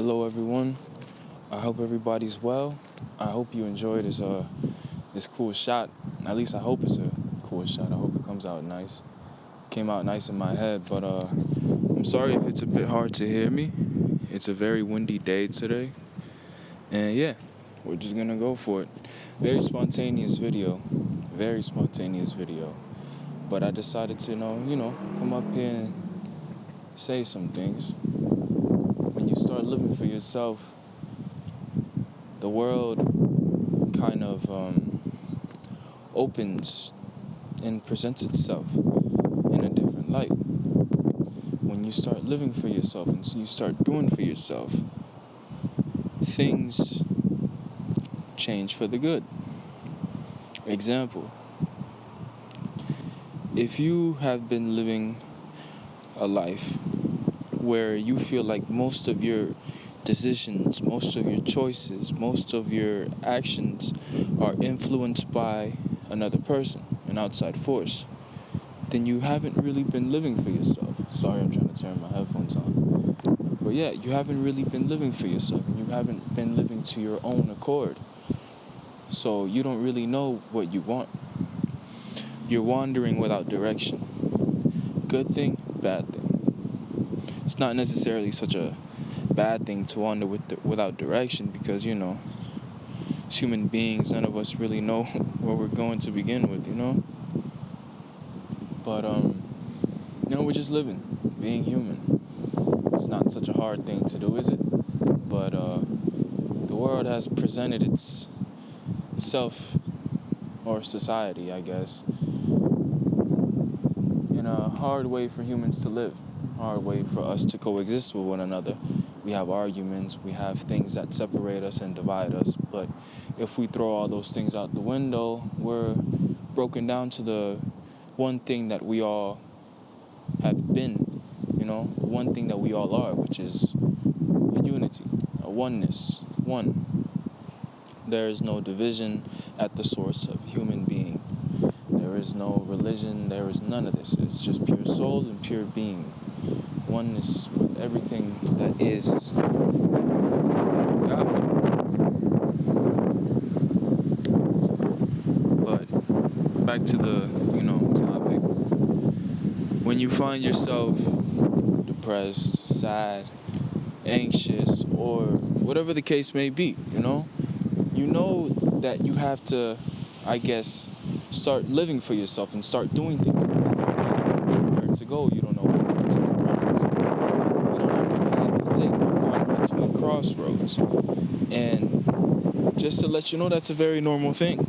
Hello, everyone. I hope everybody's well. I hope you enjoy this cool shot. At least I hope it's a cool shot. I hope it comes out nice. Came out nice in my head, but I'm sorry if it's a bit hard to hear me. It's a very windy day today, and yeah, we're just gonna go for it. Very spontaneous video. Very spontaneous video. But I decided to come up here and say some things. When you start living for yourself, the world kind of opens and presents itself in a different light. When you start living for yourself and you start doing for yourself, things change for the good. Example, if you have been living a life where you feel like most of your decisions, most of your choices, most of your actions are influenced by another person, an outside force, then you haven't really been living for yourself. Sorry, I'm trying to turn my headphones on. But yeah, you haven't really been living for yourself, and you haven't been living to your own accord. So you don't really know what you want. You're wandering without direction. Good thing, bad thing. It's not necessarily such a bad thing to wander without direction because, as human beings, none of us really know where we're going to begin with. But, we're just living, being human. It's not such a hard thing to do, is it? But the world has presented itself, or society, I guess, in a hard way for humans to live, hard way for us to coexist with one another. We have arguments, we have things that separate us and divide us, but if we throw all those things out the window, we're broken down to the one thing that we all have been, the one thing that we all are, which is a unity, a oneness, one. There is no division at the source of human being. There is no religion, there is none of this. It's just pure soul and pure being. Oneness with everything that is God. But back to the, topic. When you find yourself depressed, sad, anxious, or whatever the case may be, you know that you have to, I guess, start living for yourself and start doing things for yourself. You don't know where to go. You don't know what directions around. You don't know what path to take. You're caught between crossroads. And just to let you know, that's a very normal thing.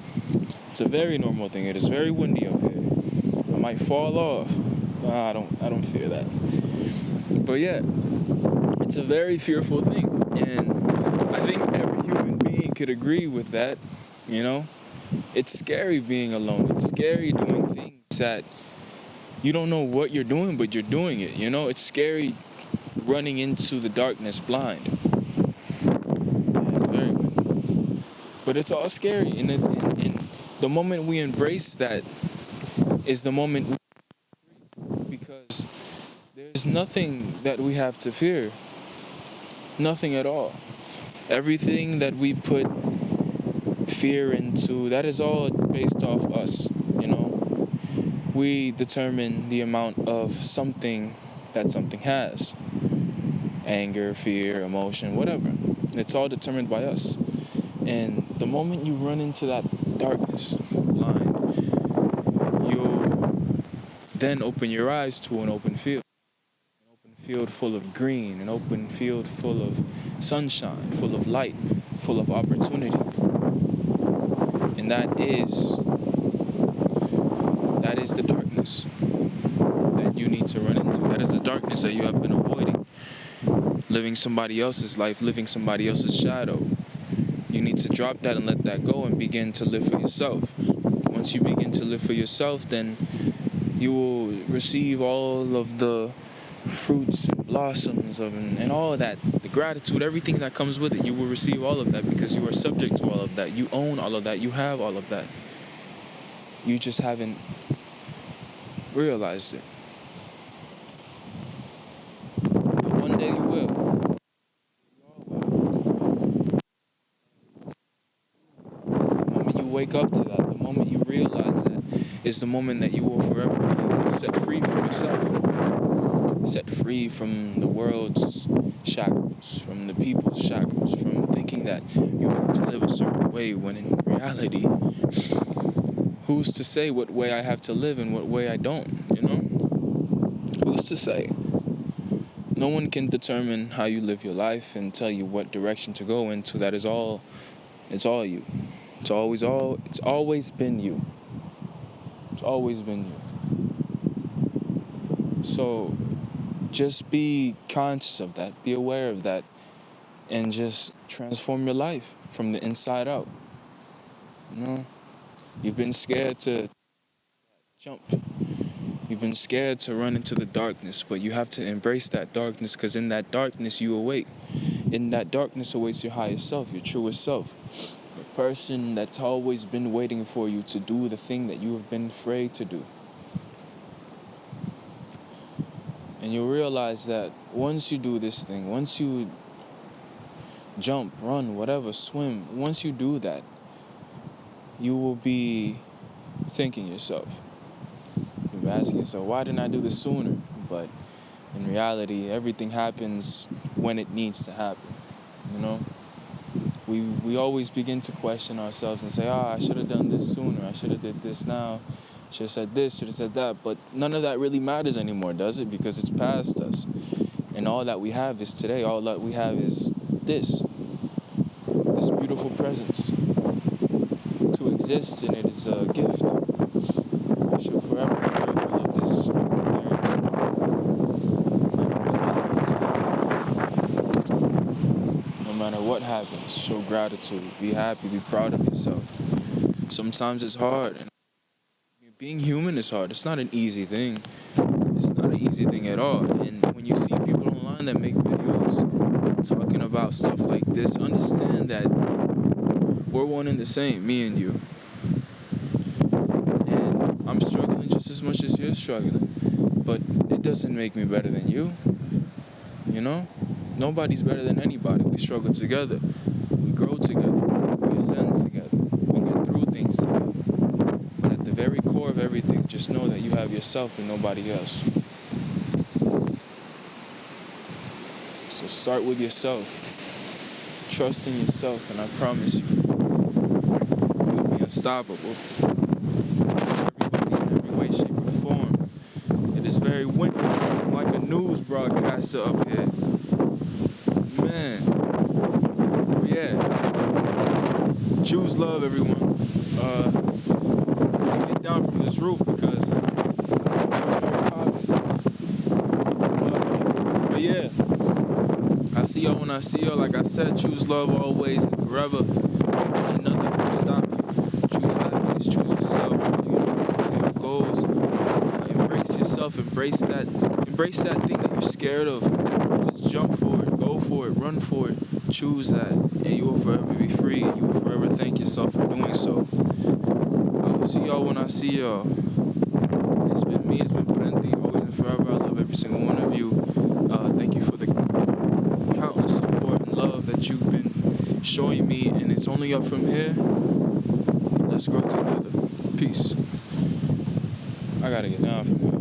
It's a very normal thing. It is very windy up here. I might fall off. I don't fear that. But yeah, it's a very fearful thing. And I think every human being could agree with that, It's scary being alone. It's scary doing things that you don't know what you're doing, but you're doing it, It's scary running into the darkness blind. Yeah, it's very windy. But it's all scary. And the moment we embrace that is the moment because there's nothing that we have to fear. Nothing at all. Everything that we put fear into, that is all based off us, We determine the amount of something that something has. Anger, fear, emotion, whatever. It's all determined by us. And the moment you run into that darkness, blind, you'll then open your eyes to an open field. An open field full of green, an open field full of sunshine, full of light, full of opportunity. And that is the darkness that you need to run into. That is the darkness that you have been avoiding. Living somebody else's life, living somebody else's shadow. You need to drop that and let that go and begin to live for yourself. Once you begin to live for yourself, then you will receive all of the fruits and blossoms and all of that, the gratitude, everything that comes with it. You will receive all of that because you are subject to all of that. You own all of that. You have all of that. You just haven't realized it. But one day you will. You wake up to that, the moment you realize that, is the moment that you will forever be set free from yourself. Set free from the world's shackles, from the people's shackles, from thinking that you have to live a certain way when in reality, who's to say what way I have to live and what way I don't, you know? Who's to say? No one can determine how you live your life and tell you what direction to go into. That is all, it's all you. It's always been you. It's always been you. So just be conscious of that, be aware of that, and just transform your life from the inside out. You know, you've been scared to jump. You've been scared to run into the darkness, but you have to embrace that darkness, because in that darkness you awake. In that darkness awaits your higher self, your truest self. The person that's always been waiting for you to do the thing that you have been afraid to do. And you'll realize that once you do this thing, once you jump, run, whatever, swim, once you do that, you will be thinking yourself. You'll be asking yourself, why didn't I do this sooner? But in reality, everything happens when it needs to happen, you know? We always begin to question ourselves and say, I should have done this sooner. I should have did this now. Should have said this, should have said that. But none of that really matters anymore, does it? Because it's past us. And all that we have is today. All that we have is this beautiful presence. To exist in it is a gift. We should forever be grateful of this. No matter what happens, show gratitude. Be happy, be proud of yourself. Sometimes it's hard. Being human is hard. It's not an easy thing. It's not an easy thing at all. And when you see people online that make videos talking about stuff like this, understand that we're one and the same, me and you. And I'm struggling just as much as you're struggling. But it doesn't make me better than you. You know? Nobody's better than anybody. We struggle together. We grow together. We ascend together. We get through things together. But at the very core of everything, just know that you have yourself and nobody else. So start with yourself. Trust in yourself, and I promise you, you'll be unstoppable. Everybody in every way, shape, or form. It is very windy. I'm like a news broadcaster up here. Man. But yeah. Choose love, everyone. Get down from this roof because but yeah, I see y'all when I see y'all. Like I said, choose love always and forever, and nothing will stop you. Choose happiness, choose yourself, your goals. Embrace yourself, embrace that thing that you're scared of. Just jump for it, go for it, run for it, choose that, and you will forever be free, and you will forever thank yourself for doing so. See y'all when I see y'all. It's been me, it's been Plenty, always and forever. I love every single one of you. Thank you for the countless support and love that you've been showing me, and it's only up from here. Let's grow together. Peace. I gotta get down from here.